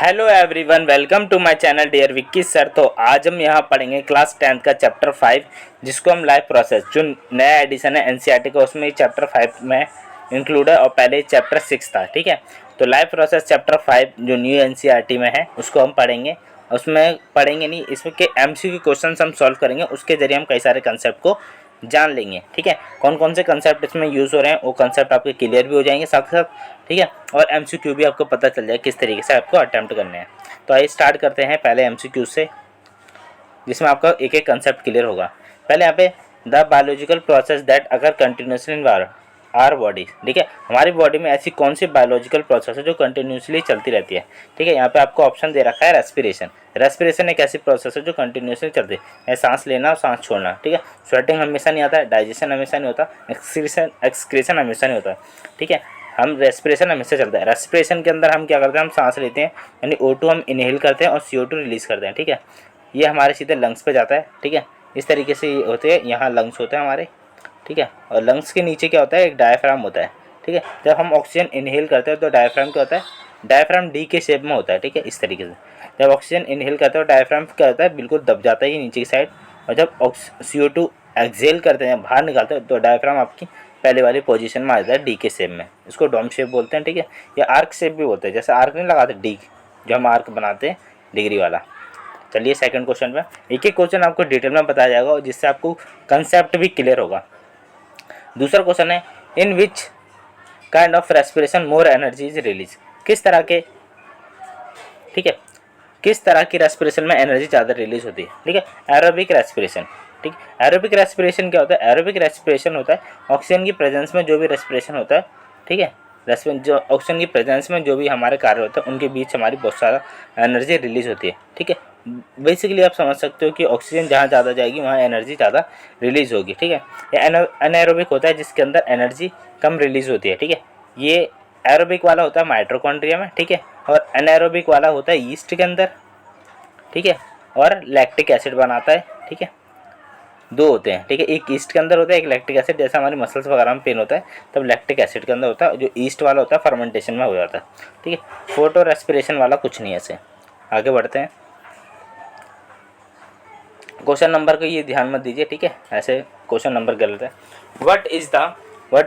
Hello everyone, welcome to my channel dear Vicky sir. तो आज हम यहाँ पढ़ेंगे क्लास 10th का चैप्टर 5, जिसको हम लाइफ प्रोसेस, जो नया एडिशन है एनसीईआरटी का, उसमें चैप्टर 5 में इंक्लूड है और पहले चैप्टर 6 था। ठीक है, तो लाइफ प्रोसेस चैप्टर 5 जो न्यू एनसीईआरटी में है उसको हम पढ़ेंगे। उसमें पढ़ेंगे नहीं, इसमें के एमसीक्यू क्वेश्चन हम सॉल्व करेंगे, उसके जरिए हम कई सारे कंसेप्ट को जान लेंगे। ठीक है, कौन कौन से कंसेप्ट इसमें यूज़ हो रहे हैं वो कंसेप्ट आपके क्लियर भी हो जाएंगे साथ साथ। ठीक है, और एमसीक्यू भी आपको पता चल जाए किस तरीके से आपको अटेम्प्ट करने हैं। तो आइए स्टार्ट करते हैं पहले एमसीक्यू से, जिसमें आपका एक एक कंसेप्ट क्लियर होगा। पहले यहाँ पे द बायोलॉजिकल प्रोसेस दैट अगर कंटिन्यूसली इन आर बॉडी। ठीक है, हमारी बॉडी में ऐसी कौन सी बायोलॉजिकल प्रोसेस है जो कंटिन्यूसली चलती रहती है। ठीक है, यहाँ पे आपको ऑप्शन दे रखा है रेस्पिरेशन। रेस्पिरेशन एक ऐसी प्रोसेस है जो कंटिन्यूसली चलती है, सांस लेना और सांस छोड़ना। ठीक है, स्वेटिंग हमेशा नहीं आता है, डाइजेशन हमेशा नहीं होता, एक्सक्रीशन हमेशा नहीं होता है। ठीक है, हम रेस्पिरेशन हमेशा चलता है। रेस्पिरेशन के अंदर हम क्या करते हैं, हम सांस लेते हैं, यानी O2 हम इनहेल करते हैं और CO2 रिलीज़ करते हैं। ठीक है, ये हमारे सीधे लंग्स पे जाता है। ठीक है, इस तरीके से ये होते हैं, यहाँ लंग्स होते हैं हमारे। ठीक है, और लंग्स के नीचे क्या होता है, एक डायफ्राम होता है। ठीक है, जब हम ऑक्सीजन इनहेल करते हैं तो डायफ्राम क्या होता है, डायफ्राम डी के शेप में होता है। ठीक है, इस तरीके से जब ऑक्सीजन इनहेल करते हैं तो डायफ्राम क्या होता है, बिल्कुल दब जाता है नीचे की साइड। और जब CO2 एक्सेल करते हैं, बाहर निकालते हैं, तो डायफ्राम आपकी पहले वाली पोजीशन में आ जाता है डी के शेप में। इसको डोम शेप बोलते हैं। ठीक है, या आर्क शेप भी बोलते हैं, जैसे आर्क नहीं लगाते डी, जो हम आर्क बनाते हैं डिग्री वाला। चलिए सेकंड क्वेश्चन में एक एक क्वेश्चन आपको डिटेल में बताया जाएगा और जिससे आपको कंसेप्ट भी क्लियर होगा। दूसरा क्वेश्चन है, in which kind of respiration more energy is release. किस तरह के, ठीक है, किस तरह की रेस्पिरेशन में एनर्जी ज़्यादा रिलीज होती है। ठीक है, एरोबिक रेस्पिरेशन। ठीक, एरोबिक रेस्पिरेशन क्या होता है, एरोबिक रेस्पिरेशन होता है ऑक्सीजन की प्रेजेंस में जो भी रेस्पिरेशन होता है। ठीक है, जो ऑक्सीजन की प्रेजेंस में जो भी हमारे कार्य होते हैं उनके बीच हमारी बहुत सारा एनर्जी रिलीज होती है। ठीक है, बेसिकली आप समझ सकते हो कि ऑक्सीजन जहाँ ज़्यादा जाएगी वहाँ एनर्जी ज़्यादा रिलीज होगी। ठीक है, ये अनएरोबिक होता है जिसके अंदर एनर्जी कम रिलीज होती है। ठीक है, ये एरोबिक वाला होता है माइटोकॉन्ड्रिया में। ठीक है, और अनएरोबिक वाला होता है यीस्ट के अंदर। ठीक है, और लैक्टिक एसिड बनाता है। ठीक है, दो होते हैं। ठीक है, एक ईस्ट के अंदर होता है, एक लैक्टिक एसिड। जैसे हमारी मसल्स वगैरह में पेन होता है तब लैक्टिक एसिड के अंदर होता है, जो ईस्ट वाला होता है फर्मेंटेशन में हो जाता है। ठीक है, फोटो रेस्पिरेशन वाला कुछ नहीं है ऐसे। आगे बढ़ते हैं, क्वेश्चन नंबर को ये ध्यान मत दीजिए। ठीक है, ऐसे क्वेश्चन नंबर गलत है। What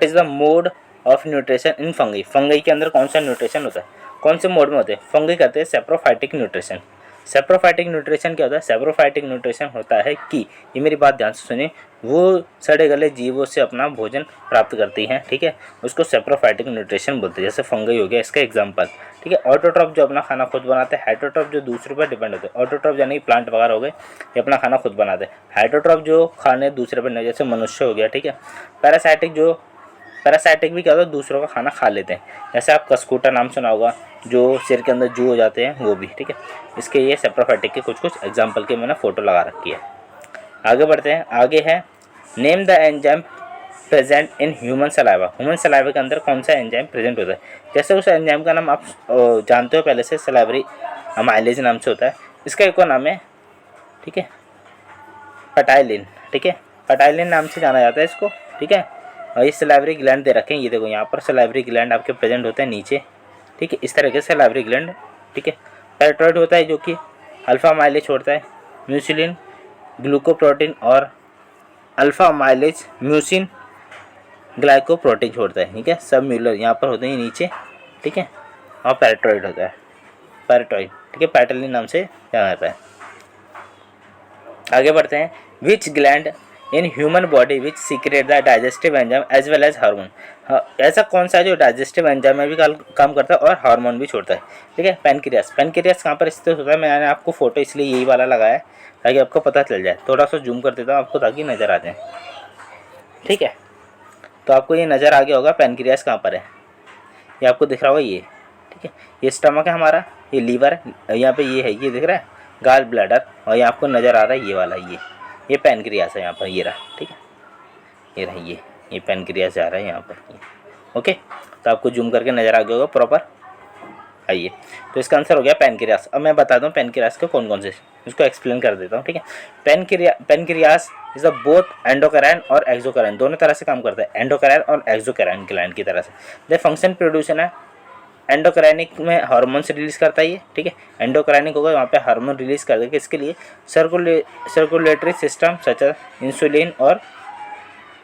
is the mode of nutrition in fungi. Fungi के अंदर कौन सा न्यूट्रिशन होता है, कौन से मोड में होते हैं। फंगी कहते हैं सेप्रोफाइटिक न्यूट्रिशन। सेप्रोफाइटिक न्यूट्रिशन क्या होता है, सेप्रोफाइटिक न्यूट्रिशन होता है कि, ये मेरी बात ध्यान से सुनिए, वो सड़े गले जीवों से अपना भोजन प्राप्त करती हैं। ठीक है, उसको सेप्रोफाइटिक न्यूट्रिशन बोलते हैं। जैसे फंगी हो गया इसका एग्जांपल। ठीक है, ऑटोट्रॉफ जो अपना खाना खुद बनाते हैं, हेटरोट्रॉफ जो दूसरों पर डिपेंड होते हैं। ऑटोट्रॉफ यानी प्लांट वगैरह हो गए, ये अपना खाना खुद बनाते हैं। हेटरोट्रॉफ जो खाने दूसरे पर नहीं, जैसे मनुष्य हो गया। ठीक है, पैरासाइटिक भी क्या होता है, दूसरों का खाना खा लेते हैं। जैसे आप कस्कूटा नाम सुना होगा, जो सिर के अंदर जू हो जाते हैं, वो भी। ठीक है, इसके ये सेप्रोफाइटिक के कुछ कुछ एग्जाम्पल के मैंने फोटो लगा रखी है। आगे बढ़ते हैं, आगे है name the enzyme present in human saliva. Human saliva के अंदर कौन सा एंजाइम प्रेजेंट होता है। जैसे उस एंजाइम का नाम आप जानते हो पहले से, सलाइवरी अमाइलेज नाम से होता है। इसका एक और नाम है, ठीक है, पटाइलिन। ठीक है, पटाइलिन नाम से जाना जाता है इसको। ठीक है, और ये सलाइवरी ग्लैंड दे रखे हैं, ये देखो यहाँ पर सलाइवरी ग्लैंड आपके प्रेजेंट होते हैं नीचे। ठीक है, इस तरह के सलाइवरी ग्लैंड। ठीक है, पैराटाइड होता है जो कि अल्फा माइलेज छोड़ता है, म्यूसिलिन, ग्लूकोप्रोटीन और अल्फा माइलेज म्यूसिन ग्लाइकोप्रोटीन छोड़ता है। ठीक है, सब म्यूलर यहाँ पर होते हैं नीचे। ठीक है, और पैराटाइड होता है, पैराटाइड। ठीक है, पैटेलिन नाम से जाना जाता है। आगे बढ़ते हैं, which gland in human body which secrete the digestive enzyme as well as hormone. ऐसा कौन सा है जो डाइजेस्टिव एंजाइम में भी काम करता है और हार्मोन भी छोड़ता है। ठीक है, पेनक्रियास। पेनक्रियास कहाँ पर स्थित होता है, मैंने आपको फोटो इसलिए यही वाला लगाया है ताकि आपको पता चल जाए। थोड़ा सा जूम कर देता हूँ आपको ताकि नज़र आ जाए। ठीक है, तो आपको ये नज़र आ गया होगा पेनक्रियास कहाँ पर है, ये आपको दिख रहा होगा ये। ठीक है, ये स्टमक है हमारा, ये लीवर है, यहाँ पे ये है, ये दिख रहा है गाल ब्लैडर, और ये आपको नज़र आ रहा है ये वाला, ये पेनक्रियास है यहाँ पर, ये रहा। ठीक है, ये रहा, ये पेनक्रियास जा रहा है यहाँ पर ये। ओके, तो आपको जूम करके नज़र आ गया होगा प्रॉपर। आइए, तो इसका आंसर हो गया पेनक्रियास। अब मैं बता दूं पेनक्रियास के कौन कौन से, इसको एक्सप्लेन कर देता हूँ। ठीक है, pancreas is the both endocrine और एक्सोक्राइन, दोनों तरह से काम करता है, एंडोक्राइन और एक्सोक्राइन ग्लैंड की तरह से। द फंक्शन प्रोड्यूसन है एंडोक्राइनिक में हार्मोन्स रिलीज करता है ये, ठीक है। एंडोक्राइनिक होगा वहाँ पे हार्मोन रिलीज कर देगा, किसके लिए, circulatory system such as insulin और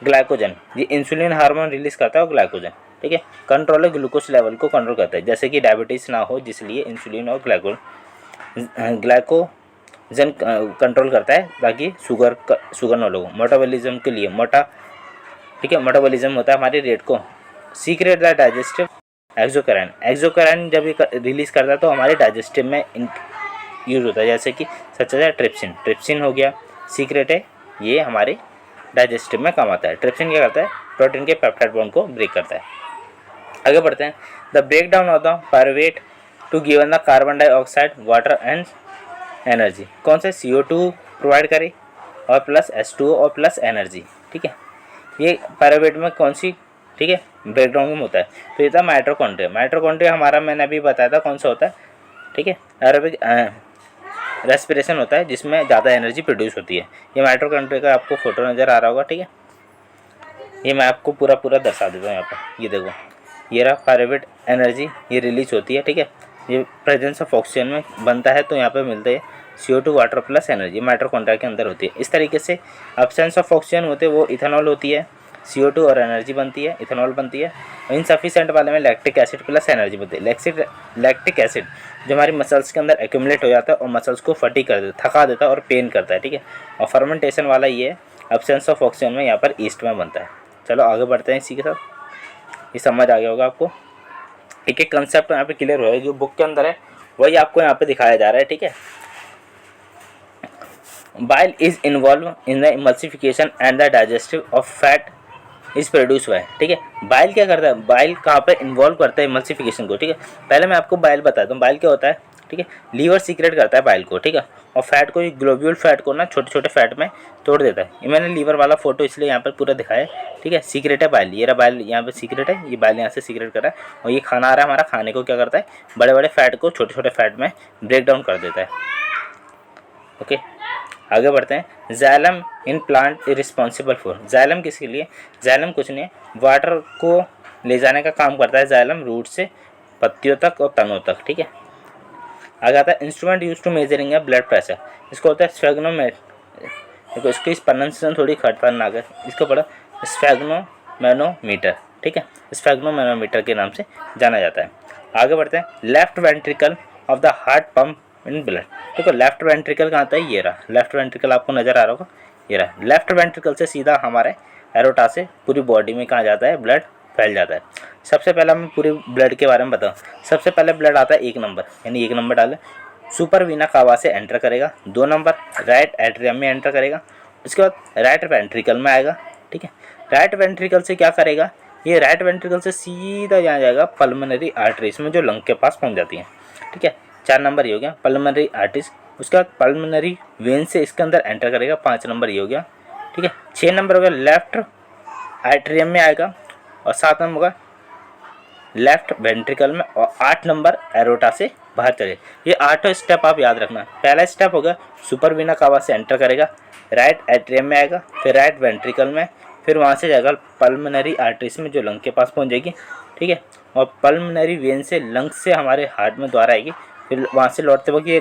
ग्लाइकोजन। ये इंसुलिन हार्मोन रिलीज करता है और ग्लाइकोजन, ठीक है। कंट्रोल ग्लूकोज लेवल को कंट्रोल करता है, जैसे कि डायबिटीज़ ना हो जिसलिए इंसुलिन और ग्लाइकोजन कंट्रोल करता है ताकि शुगर ना हो। मेटाबॉलिज्म के लिए ठीक है, मेटाबॉलिज्म होता है हमारे रेट को। सीक्रेट द डाइजेस्टिव एक्सोक्राइन जब ये रिलीज करता है तो हमारे डाइजेस्टिव में यूज होता है, जैसे कि सच है ट्रिप्सिन हो गया, सीक्रेट है, ये हमारे डाइजेस्टिव में काम आता है। ट्रिप्सिन क्या करता है, प्रोटीन के पेप्टाइड बॉन्ड को ब्रेक करता है। आगे बढ़ते हैं, the break down of the pyruvate to given the carbon dioxide water and energy. कौन से, CO2 प्रोवाइड करे और प्लस H2O और प्लस एनर्जी, ठीक है। ये पायरुवेट में कौन सी, ठीक है, ब्रेकडाउन में होता है। तो ये था माइटोकॉन्ड्रिया हमारा मैंने अभी बताया था कौन सा होता है, ठीक है, एरोबिक रेस्पिरेशन होता है जिसमें ज़्यादा एनर्जी प्रोड्यूस होती है। ये माइटोकॉन्ड्रिया का आपको फोटो नज़र आ रहा होगा, ठीक है। ये मैं आपको पूरा दर्शा देता हूँ यहाँ पर, ये देखो, ये रहा पायरुवेट एनर्जी, ये रिलीज होती है, ठीक है। ये प्रेजेंस ऑफ ऑक्सीजन में बनता है तो यहाँ पे मिलते हैं CO2 water plus energy, mitochondria के अंदर होती है। इस तरीके से एब्सेंस ऑफ ऑक्सीजन होते हैं वो इथेनॉल होती है, CO2 और एनर्जी बनती है, इथेनॉल बनती है। इनसफिशिएंट वाले में लैक्टिक एसिड प्लस एनर्जी बनती है। लैक्टिक एसिड जो हमारी मसल्स के अंदर एक्यूमुलेट हो जाता है और मसल्स को फटी कर देता, थका देता है और पेन करता है, ठीक है। और फर्मेंटेशन वाला ये एब्सेंस ऑफ ऑक्सीजन में यहाँ पर ईस्ट में बनता है। चलो आगे बढ़ते हैं इसी के साथ, ये समझ आ गया होगा आपको। एक एक कंसेप्ट यहाँ पे क्लियर हुआ है, जो बुक के अंदर है वही आपको यहाँ पे दिखाया जा रहा है, ठीक है। Bile is involve in the emulsification and the digestive of fat is produce हुआ है, ठीक है। बाइल क्या करता है, बाइल कहाँ पे इन्वॉल्व करता है इमल्सिफिकेशन को, ठीक है। पहले मैं आपको बाइल बताता हूँ, बाइल क्या होता है, ठीक है। लीवर सीक्रेट करता है बाइल को, ठीक है, और फैट को, ग्लोब्यूल फैट को ना छोटे छोटे फैट में तोड़ देता है। ये मैंने लीवर वाला फोटो इसलिए यहाँ पर पूरा दिखाया है, ठीक है। सीक्रेट है बाइल, ये रहा बाइल यहाँ पे सीक्रेट है, ये बाइल यहाँ से सीक्रेट कर रहा है और ये खाना आ रहा है हमारा, खाने को क्या करता है, बड़े बड़े फैट को छोटे छोटे फैट में ब्रेक डाउन कर देता है, ओके। आगे बढ़ते हैं, xylem in plant is responsible for, xylem किसके लिए, जाइलम कुछ नहीं है, वाटर को ले जाने का काम करता है जाइलम, रूट से पत्तियों तक और तनों तक, ठीक है। आगे आता है, इंस्ट्रूमेंट यूज टू मेजरिंग है ब्लड प्रेशर, इसको होता है स्फेग्नोमीटर। देखो इसकी प्रोनाउंसिएशन थोड़ी खतरनाक है, इसको पढ़ो स्फेग्नोमैनोमीटर, ठीक है, स्फेग्नोमैनोमीटर के नाम से जाना जाता है। आगे बढ़ते हैं, left ventricle of the heart pump in blood. देखो लेफ्ट वेंट्रिकल कहाँ आता है, ये रहा लेफ्ट वेंट्रिकल, आपको नजर आ रहा होगा, ये रहा। लेफ्ट वेंट्रिकल से सीधा हमारे एरोटा से पूरी बॉडी में कहाँ जाता है, ब्लड फैल जाता है। सबसे पहला मैं पूरे ब्लड के बारे में बताऊँ, सबसे पहले ब्लड आता है 1 नंबर, यानी 1 नंबर डाले, सुपर वीना कावा से एंटर करेगा। 2 नंबर राइट एट्रियम में एंटर करेगा, उसके बाद राइट वेंट्रिकल में आएगा, ठीक है। राइट वेंट्रिकल से क्या करेगा, ये राइट वेंट्रिकल से सीधा यहाँ जाएगा पल्मोनरी आर्टरीज में जो लंग के पास पहुँच जाती है, ठीक है। 4 नंबर ये हो गया पल्मोनरी आर्टरीज। उसके बाद पल्मोनरी वेन से इसके अंदर एंटर करेगा, 5 नंबर ये हो गया, ठीक है। 6 नंबर हो गया लेफ्ट एट्रियम में आएगा और 7 नंबर होगा लेफ्ट वेंट्रिकल में और 8 नंबर एरोटा से बाहर चले। ये 8 स्टेप आप याद रखना। पहला स्टेप होगा सुपर वीना कावा से एंटर करेगा, राइट एट्रियम में आएगा, फिर राइट वेंट्रिकल में, फिर वहाँ से जाएगा पल्मोनरी आर्टरीज में जो लंग के पास पहुँच जाएगी, ठीक है। और पल्मोनरी वेन से लंग से हमारे हार्ट में द्वारा आएगी, फिर वहाँ से लौटते वक्त ये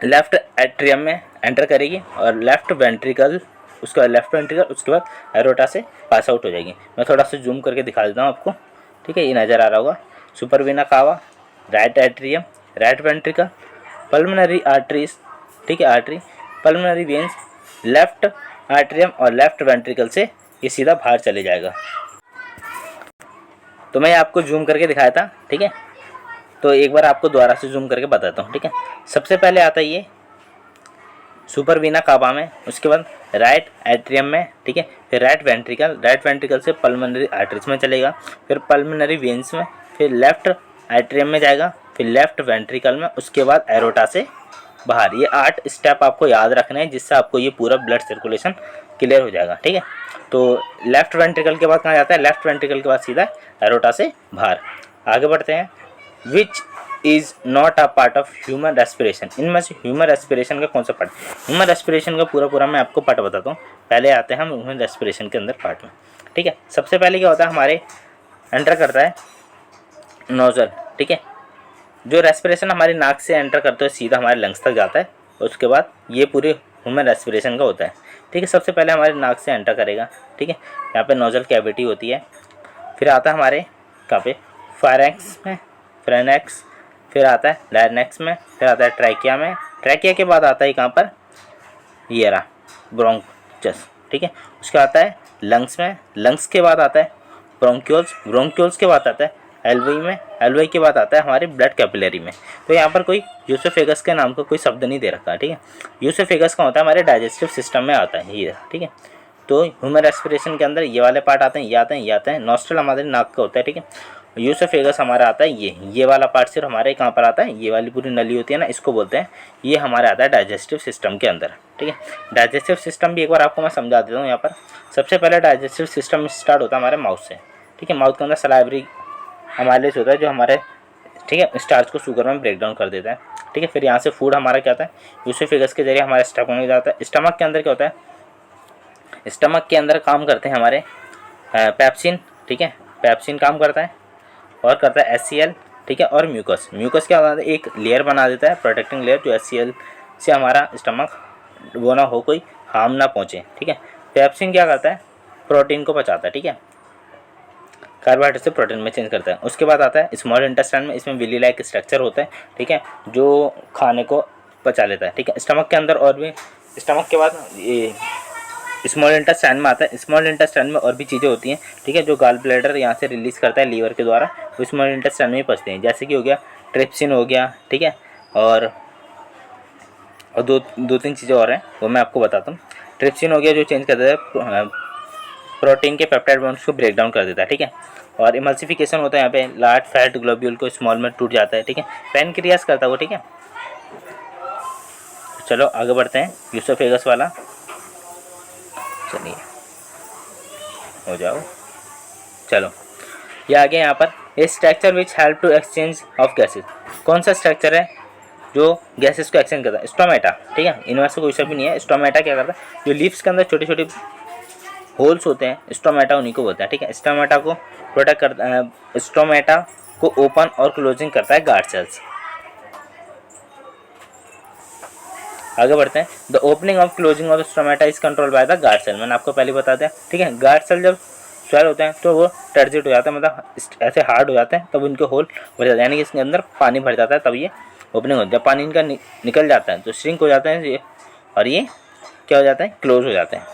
लेफ्ट एट्रियम में एंटर करेगी और लेफ्ट वेंट्रिकल, उसके बाद लेफ्ट वेंट्रिकल, उसके बाद एरोटा से पास आउट हो जाएगी। मैं थोड़ा सा जूम करके दिखा देता हूँ आपको, ठीक है, ये नज़र आ रहा होगा। सुपर वीना कावा, right atrium, right ventricle, pulmonary arteries, ठीक है, artery, pulmonary veins, left atrium और लेफ्ट वेंट्रिकल से ये सीधा बाहर चले जाएगा। तो मैं आपको जूम करके दिखाया था, ठीक है। तो एक बार आपको दोबारा से जूम करके बताता हूँ, ठीक है। सबसे पहले आता है ये सुपर वीना कावा में, उसके बाद राइट एट्रियम में, ठीक है, फिर राइट वेंट्रिकल से पल्मोनरी आर्टरीज में चलेगा, फिर पल्मोनरी वेन्स में, फिर लेफ्ट एट्रियम में जाएगा, फिर लेफ्ट वेंट्रिकल में, उसके बाद एरोटा से बाहर। ये 8 स्टेप आपको याद रखने हैं जिससे आपको ये पूरा ब्लड सर्कुलेशन क्लियर हो जाएगा, ठीक है। तो लेफ्ट वेंट्रिकल के बाद कहाँ जाता है, लेफ्ट वेंट्रिकल के बाद सीधा एरोटा से बाहर। आगे बढ़ते हैं, which is not a part of human respiration. इनमें से ह्यूमन रेस्पिरेशन का कौन सा पार्ट, ह्यूमन रेस्पिरेशन का पूरा मैं आपको पार्ट बताता हूँ। पहले आते हैं हम ह्यूमन रेस्पिरेशन के अंदर पार्ट में, ठीक है। सबसे पहले क्या होता है, हमारे एंटर करता है नोजल, ठीक है। जो रेस्पिरेशन हमारी नाक से एंटर करते हुए सीधा हमारे लंग्स तक जाता है, उसके बाद ये पूरे ह्यूमन रेस्पिरेशन का होता है, ठीक है। सबसे पहले हमारे नाक से एंटर करेगा, ठीक है। यहाँ पे नोजल कैविटी होती है, फिर आता है हमारे कहाँ पे फायरेक्स में, फ्रेनेक्स, फिर आता है लायनेक्स में, फिर आता है ट्रैकिया में, ट्रैकिया के बाद आता है कहाँ पर ये रहा ब्रोंचस, ठीक है। उसके आता है लंग्स में, लंग्स के बाद आता है ब्रोंक्यूल्स, ब्रोंक्यूल्स के बाद आता है एल्वोई में, एल्वोई के बाद आता है हमारे ब्लड कैपिलरी में। तो यहाँ पर कोई यूसोफेगस के नाम का कोई शब्द नहीं दे रखा है, ठीक है। यूसोफेगस का होता है हमारे डाइजेस्टिव सिस्टम में आता है ये, ठीक है। तो ह्यूमन रेस्पिरेशन के अंदर ये वाले पार्ट आते हैं, ये आते हैं, ये आते हैं। नॉस्ट्रल हमारे नाक का होता है, ठीक है। यूसोफेगस हमारा आता है ये वाला पार्ट सिर्फ हमारे कहाँ पर आता है, ये वाली पूरी नली होती है ना, इसको बोलते हैं। ये हमारा आता है डाइजेस्टिव सिस्टम के अंदर, ठीक है। डाइजेस्टिव सिस्टम भी एक बार आपको मैं समझा देता हूँ यहाँ पर। सबसे पहले डाइजेस्टिव सिस्टम स्टार्ट होता है हमारे माउथ से, ठीक है। माउथ के अंदर सलाइवरी अमाइलेज होता है जो हमारे, ठीक है, स्टार्च को शुगर में ब्रेक डाउन कर देता है, ठीक है। फिर यहाँ से फूड हमारा क्या आता है, यूसोफेगस के जरिए हमारे स्टमक में जाता है। स्टमक के अंदर क्या होता है, स्टमक के अंदर काम करते हैं हमारे पेप्सिन, ठीक है। पेप्सिन काम करता है और करता है HCl, ठीक है। और म्यूकस, म्यूकस क्या होता है, एक लेयर बना देता है, प्रोटेक्टिंग लेयर, जो HCl से हमारा स्टमक वो ना हो, कोई हार्म ना पहुँचे, ठीक है। पेप्सिन क्या करता है, प्रोटीन को पचाता है, ठीक है, कार्बोहाइड्रेट से प्रोटीन में चेंज करता है। उसके बाद आता है स्मॉल इंटेस्टाइन में, इसमें विली लाइक स्ट्रक्चर होता है, ठीक है, जो खाने को पचा लेता है, ठीक है। स्टमक के अंदर और भी, स्टमक के बाद ये स्मॉल इंटेस्टाइन में आता है। स्मॉल इंटेस्टाइन में और भी चीज़ें होती हैं, ठीक है, जो गाल ब्लैडर यहाँ से रिलीज़ करता है लीवर के द्वारा, वो स्मॉल इंटेस्टाइन में ही पचते हैं। जैसे कि हो गया ट्रिप्सिन हो गया, ठीक है, और दो तीन चीज़ें और हैं, वो मैं आपको बताता हूँ। ट्रिप्सिन हो गया जो चेंज कर देता है प्रोटीन के पेप्टाइड बॉन्ड्स को ब्रेक डाउन कर देता है, ठीक है। और इमल्सिफिकेशन होता है यहाँ पे, लार्ज फैट ग्लोब्यूल को स्मॉल में टूट जाता है, ठीक है। पैनक्रियास करता है वो, ठीक है। चलो आगे बढ़ते हैं, यूसोफेगस वाला, चलिए हो जाओ। चलो ये आगे यहाँ पर a structure which help to exchange of gases. कौन सा स्ट्रक्चर है जो गैसेस को एक्सचेंज करता है, स्टोमेटा, ठीक है। इनमें से कोई सा भी नहीं है। स्टोमेटा क्या करता है, जो लीव्स के अंदर छोटे छोटे होल्स होते हैं, स्टोमेटा उन्हीं को बोलते हैं, ठीक है। स्टोमेटा को प्रोटेक्ट करता है, स्टोमेटा को ओपन और क्लोजिंग करता है गार्ड सेल्स। आगे बढ़ते हैं, the opening of closing of stomata is control by the guard cell. मैंने आपको पहले बता दिया, ठीक है। गार्ड सेल जब स्वेल होते हैं तो वो टर्जिट हो जाता है, मतलब ऐसे हार्ड हो जाते हैं, तब उनके होल भर जाते हैं, यानी कि इसके अंदर पानी भर जाता है, तब ये ओपनिंग होती है। जब पानी इनका निकल जाता है तो श्रिंक हो जाता है ये, और ये क्या हो जाता है, क्लोज हो जाते हैं।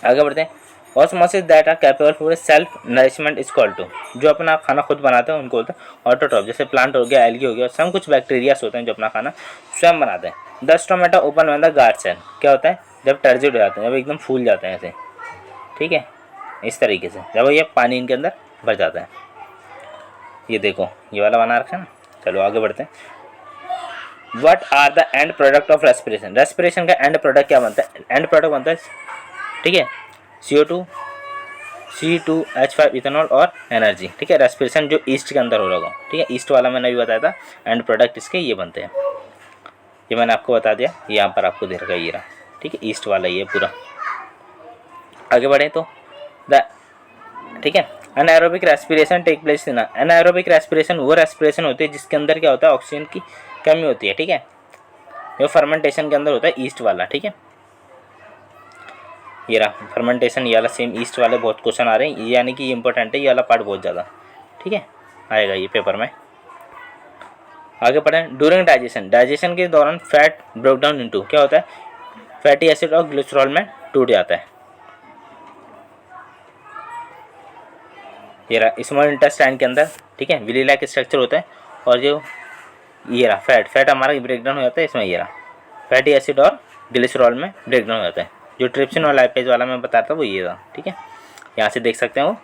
आगे बढ़ते हैं, osmosis that are capable for self nourishment is called to. जो अपना खाना खुद बनाते हैं उनको बोलते हैं ऑटोट्रॉफ। जैसे प्लांट हो गया, एल्गी हो गया, सब कुछ बैक्टीरियास होते हैं जो अपना खाना स्वयं बनाते हैं। The stomata open when the guard cell, क्या होता है, जब टर्जिड हो जाते हैं, जब एकदम फूल जाते हैं ऐसे, ठीक है, इस तरीके से, जब ये पानी इनके अंदर भर जाता है। ये देखो ये वाला बना रखा है ना। चलो आगे बढ़ते हैं, what are the end product of respiration. Respiration का एंड प्रोडक्ट क्या बनता है, एंड प्रोडक्ट बनता है, ठीक है, CO2, C2H5 इथेनॉल और एनर्जी, ठीक है। रेस्पिरेशन जो ईस्ट के अंदर हो रहा होगा, ठीक है, ईस्ट वाला मैंने भी बताया था, एंड प्रोडक्ट इसके ये बनते हैं, ये मैंने आपको बता दिया, यहाँ पर आपको दे रखा ये रहा, ठीक है, ईस्ट वाला ये पूरा। आगे बढ़े तो ठीक है, anaerobic respiration take place in, anaerobic respiration वो रेस्पिरेशन होती है जिसके अंदर क्या होता है, ऑक्सीजन की कमी होती है, ठीक है। ये फर्मेंटेशन के अंदर होता है, ईस्ट वाला, ठीक है। ये रहा फर्मेंटेशन, ये वाला सेम ईस्ट वाले बहुत क्वेश्चन आ रहे हैं, यानी कि ये इंपॉर्टेंट है, ये वाला पार्ट बहुत ज़्यादा, ठीक है, आएगा ये पेपर में। आगे पढ़ें, ड्यूरिंग डाइजेशन, डाइजेशन के दौरान फैट ब्रोक डाउन इनटू, क्या होता है, फैटी एसिड और ग्लिसरॉल में टूट जाता है। ये रहा स्मॉल इंटेस्टाइन के अंदर, ठीक है, विली लाइक स्ट्रक्चर होता है, और जो ये रहा फैट हमारा ब्रेक डाउन हो जाता है इसमें, ये रहा फैटी एसिड और ग्लिसरॉल में ब्रेक डाउन हो जाता है। जो ट्रिप्सिन और लाइपेज वाला मैं बताता वो ये था, ठीक है, यहाँ से देख सकते हैं वो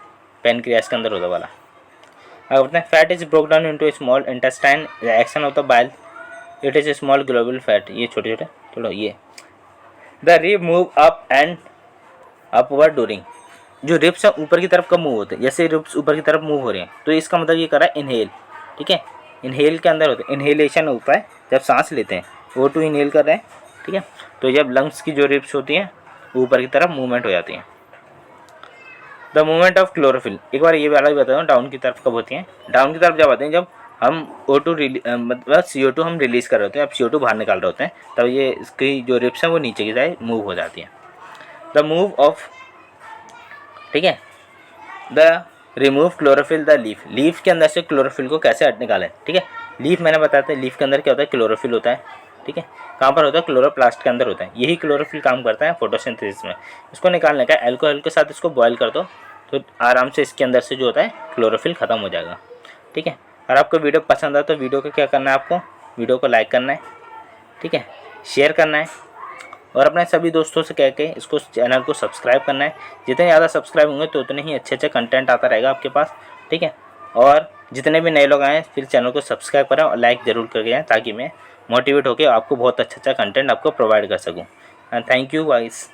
पैनक्रियास के अंदर होता वाला। अगर बोलते हैं fat is broke down into small intestine, action होता है bile, it is small globular fat, ये छोटे छोटे, चलो ये the rib move up and upward during, जो रिब्स है ऊपर की तरफ कब मूव होते हैं, जैसे रिब्स ऊपर की तरफ मूव हो रहे हैं तो इसका मतलब ये कर रहा है इनहेल, ठीक है, इनहेल के अंदर होता है, इनहेलेशन होता है जब सांस लेते हैं, O2 इनहेल कर रहे हैं, ठीक है, तो जब लंग्स की जो रिब्स होती हैं ऊपर की तरफ मूवमेंट हो जाती हैं। द मूवमेंट ऑफ क्लोरोफिल, एक बार ये वाला भी बता दूँ, डाउन की तरफ कब होती है? डाउन की तरफ जब आते हैं जब हम O2 मतलब CO2 हम रिलीज़ कर रहे होते हैं, अब CO2 बाहर निकाल रहे होते हैं, तब ये इसकी जो रिप्स हैं वो नीचे की साइड मूव हो जाती हैं। द मूव ऑफ, ठीक है, the remove chlorophyll the leaf, leaf के अंदर से क्लोरोफिल को कैसे निकालें, ठीक है। लीफ मैंने बताया था, लीफ के अंदर क्या होता है? क्लोरोफिल होता है, ठीक है। कहाँ पर होता है? क्लोरोप्लास्ट के अंदर होता है। यही क्लोरोफिल काम करता है फोटोसिंथेसिस में। इसको निकालने का, अल्कोहल के साथ इसको बॉयल कर दो तो आराम से इसके अंदर से जो होता है क्लोरोफिल ख़त्म हो जाएगा, ठीक है। अगर आपको वीडियो पसंद आए तो वीडियो को क्या करना है? आपको वीडियो को लाइक करना है, ठीक है, शेयर करना है और अपने सभी दोस्तों से कह के इसको चैनल को सब्सक्राइब करना है। जितने ज़्यादा सब्सक्राइब होंगे तो उतने ही अच्छे अच्छे कंटेंट आता रहेगा आपके पास, ठीक है। और जितने भी नए लोग आए फिर चैनल को सब्सक्राइब करें और लाइक ज़रूर करके जाएँ, ताकि मैं मोटिवेट होकर आपको बहुत अच्छा अच्छा कंटेंट आपको प्रोवाइड कर सकूँ। And thank you guys.